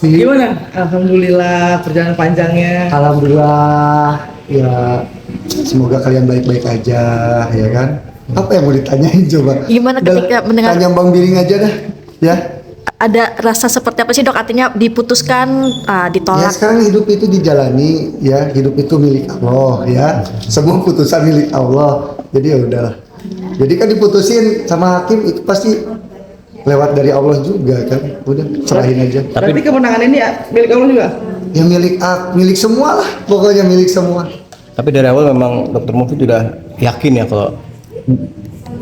Gimana? Alhamdulillah perjalanan panjangnya. Alhamdulillah, ya semoga kalian baik-baik aja, ya kan? Apa yang mau ditanyain coba? Gimana Udah lah, ketika mendengar tanya Bang Biring aja dah, ya. ada rasa seperti apa sih dok? Artinya diputuskan, Ya ditolak. sekarang hidup itu dijalani, ya hidup itu milik Allah, ya. Semua putusan milik Allah. Jadi ya udahlah. Jadi kan diputusin sama hakim itu pasti lewat dari Allah juga kan. Udah serahin aja. Berarti kemenangan ini ya milik Allah juga. Ya milik semua lah, pokoknya milik semua. Tapi dari awal memang Dokter Mufid sudah yakin ya kalau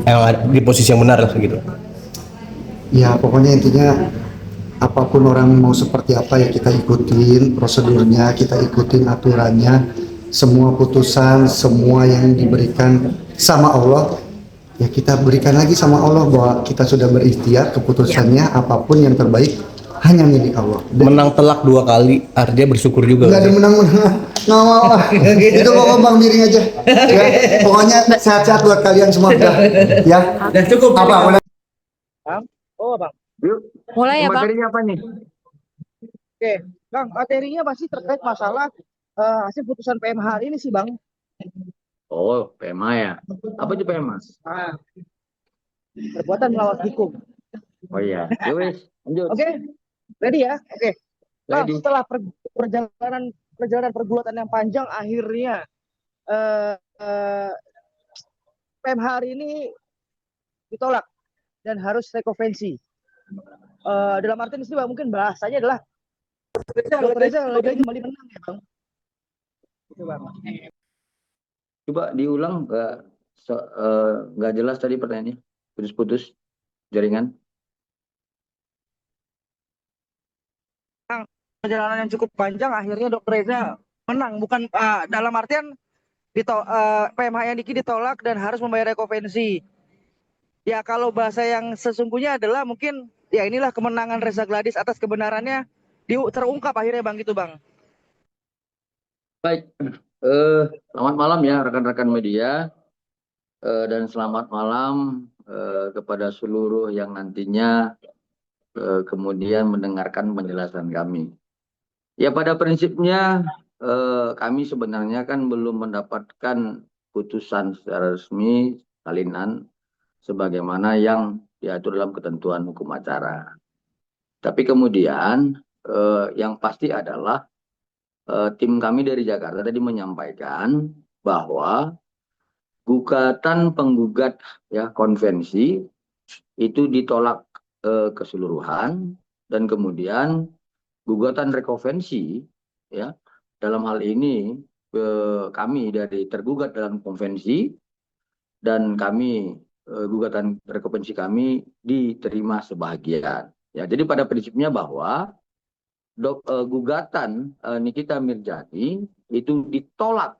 yang ada di posisi yang benar lah gitu. Ya pokoknya intinya apapun orang mau seperti apa ya kita ikutin prosedurnya, kita ikutin aturannya, semua putusan, semua yang diberikan sama Allah ya kita berikan lagi sama Allah bahwa kita sudah berikhtiar keputusannya apapun yang terbaik hanya milik Allah. Menang telak 2 kali artinya bersyukur juga. Nggak ada menang-menang, nggak mau lah. Itu pokoknya Bang Miring aja. Ya, pokoknya sehat-sehat buat kalian semua udah. Ya. Dan cukup. Apa? Mulai. Oh bang. Yuk, Mulai ya bang. materinya apa nih? Oke, bang. Materinya pasti terkait masalah hasil putusan PMH hari ini sih bang. Oh, PMA ya. Apa itu PMA? Ah, perbuatan melawan hukum. Oh iya. Yowes, lanjut. Oke, ready ya? Oke. Bang, Ready. setelah perjalanan pergulatan yang panjang, akhirnya PMH hari ini ditolak dan harus rekonvensi. Dalam artian ini bang, mungkin bahasanya adalah Dokter Reza lagi kembali menang ya bang. Itu bang. Coba diulang, nggak jelas tadi pertanyaannya. Putus-putus jaringan. Perjalanan yang cukup panjang, akhirnya Dokter Reza menang. Bukan dalam artian PMH yang Diki ditolak dan harus membayar rekonvensi. Ya kalau bahasa yang sesungguhnya adalah mungkin ya inilah kemenangan Reza Gladys atas kebenarannya terungkap akhirnya bang gitu bang. Baik. Selamat malam ya rekan-rekan media. Dan selamat malam kepada seluruh yang nantinya kemudian mendengarkan penjelasan kami. Ya pada prinsipnya kami sebenarnya kan belum mendapatkan putusan secara resmi salinan sebagaimana yang diatur dalam ketentuan hukum acara. Tapi kemudian yang pasti adalah tim kami dari Jakarta tadi menyampaikan bahwa gugatan penggugat ya konvensi itu ditolak keseluruhan dan kemudian gugatan rekonvensi ya dalam hal ini kami dari tergugat dalam konvensi dan kami gugatan rekonvensi kami diterima sebagian ya jadi pada prinsipnya bahwa gugatan Nikita Mirzani itu ditolak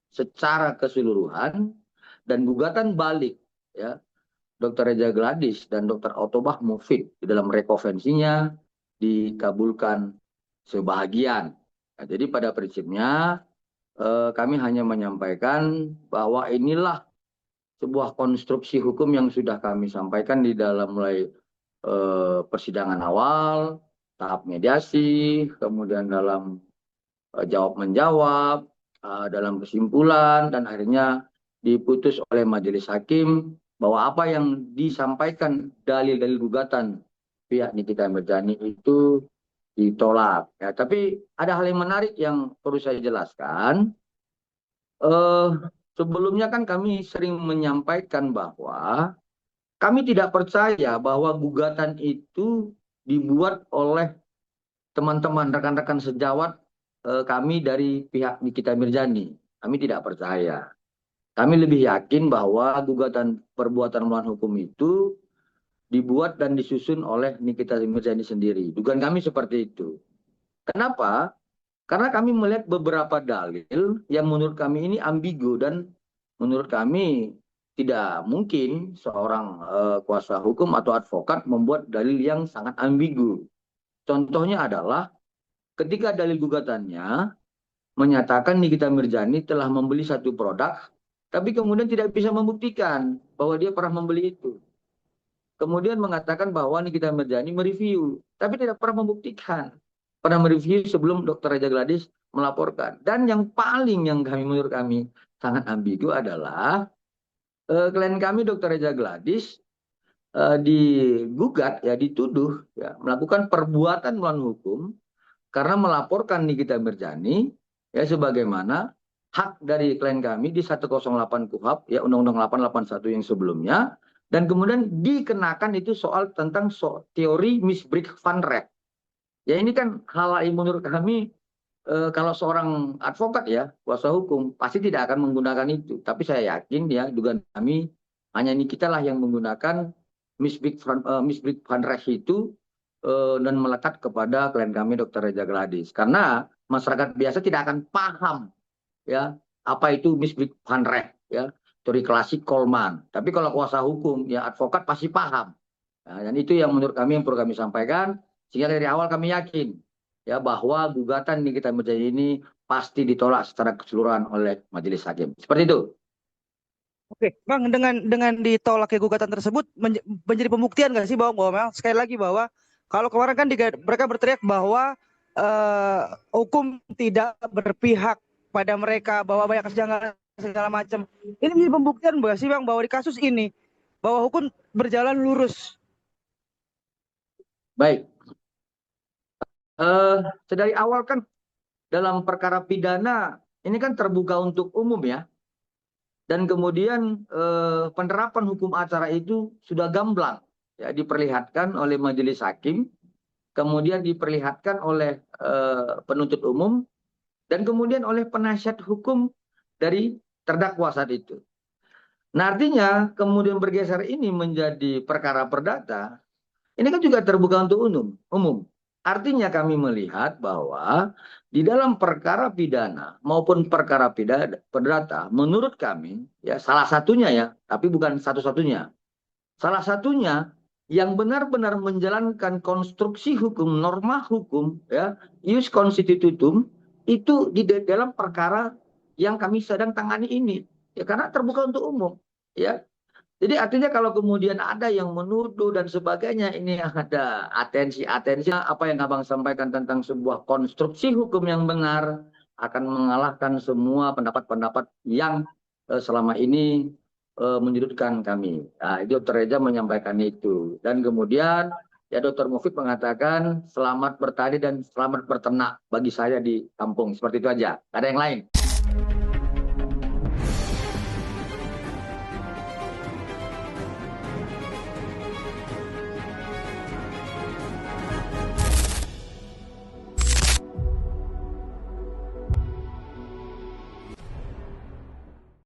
secara keseluruhan dan gugatan balik ya Dr. Reza Gladys dan Dr. Otobah Mufid di dalam rekonvensinya dikabulkan sebahagian. Nah, jadi pada prinsipnya kami hanya menyampaikan bahwa inilah sebuah konstruksi hukum yang sudah kami sampaikan di dalam mulai persidangan awal, tahap mediasi, kemudian dalam jawab menjawab, dalam kesimpulan dan akhirnya diputus oleh majelis hakim bahwa apa yang disampaikan dalil-dalil gugatan pihak Nikita Mirzani itu ditolak. Ya, tapi ada hal yang menarik yang perlu saya jelaskan. Sebelumnya kan kami sering menyampaikan bahwa kami tidak percaya bahwa gugatan itu dibuat oleh teman-teman rekan-rekan sejawat kami dari pihak Nikita Mirzani. Kami tidak percaya. Kami lebih yakin bahwa gugatan perbuatan melawan hukum itu dibuat dan disusun oleh Nikita Mirzani sendiri. Dugaan kami seperti itu. Kenapa? Karena kami melihat beberapa dalil yang menurut kami ini ambigu dan menurut kami tidak mungkin seorang kuasa hukum atau advokat membuat dalil yang sangat ambigu. Contohnya adalah ketika dalil gugatannya menyatakan Nikita Mirzani telah membeli satu produk, tapi kemudian tidak bisa membuktikan bahwa dia pernah membeli itu. Kemudian mengatakan bahwa Nikita Mirzani mereview, tapi tidak pernah membuktikan. pernah mereview sebelum Dr. Reza Gladys melaporkan. Dan yang paling yang menurut kami sangat ambigu adalah klien kami Dr. Reza Gladys digugat ya, dituduh ya melakukan perbuatan melawan hukum karena melaporkan Nikita Mirzani ya sebagaimana hak dari klien kami di 108 KUHP ya Undang-Undang 881 yang sebelumnya, dan kemudian dikenakan itu soal tentang teori misbreak van Recht. Ya ini kan hal yang menurut kami kalau seorang advokat ya kuasa hukum pasti tidak akan menggunakan itu. Tapi saya yakin ya dugaan kami hanya Nikita lah yang menggunakan misbreak van Recht itu dan melekat kepada klien kami Dr. Reza Gladys. Karena masyarakat biasa tidak akan paham ya apa itu misbreak van Recht ya, teori klasik Coleman. Tapi kalau kuasa hukum ya advokat pasti paham. Nah, dan itu yang menurut kami yang perlu kami sampaikan sehingga dari awal kami yakin ya bahwa gugatan Nikita Mirzani ini pasti ditolak secara keseluruhan oleh majelis hakim. Seperti itu. Oke, Bang, dengan ditolaknya gugatan tersebut menjadi pembuktian nggak sih bahwa memang sekali lagi bahwa kalau kemarin kan mereka berteriak bahwa hukum tidak berpihak pada mereka, bahwa banyak kesenjangan segala macam. Ini menjadi pembuktian nggak sih, Bang, bahwa di kasus ini bahwa hukum berjalan lurus. Baik. Sedari awal kan dalam perkara pidana ini kan terbuka untuk umum ya. Dan kemudian penerapan hukum acara itu sudah gamblang ya diperlihatkan oleh majelis hakim, kemudian diperlihatkan oleh penuntut umum, dan kemudian oleh penasihat hukum dari terdakwa saat itu. Nah artinya kemudian bergeser ini menjadi perkara perdata, ini kan juga terbuka untuk umum. Artinya kami melihat bahwa di dalam perkara pidana maupun perkara perdata, menurut kami ya salah satunya ya, tapi bukan satu-satunya. Salah satunya yang benar-benar menjalankan konstruksi hukum, norma hukum ya, ius constitutum itu di dalam perkara yang kami sedang tangani ini. Ya karena terbuka untuk umum, ya. Jadi artinya kalau kemudian ada yang menuduh dan sebagainya, ini ada atensi-atensi apa yang Abang sampaikan tentang sebuah konstruksi hukum yang benar akan mengalahkan semua pendapat-pendapat yang selama ini menyudutkan kami. Nah, itu Dr. Reza menyampaikan itu. Dan kemudian ya Dr. Mufid mengatakan selamat bertani dan selamat berternak bagi saya di kampung. Seperti itu aja. Gak ada yang lain.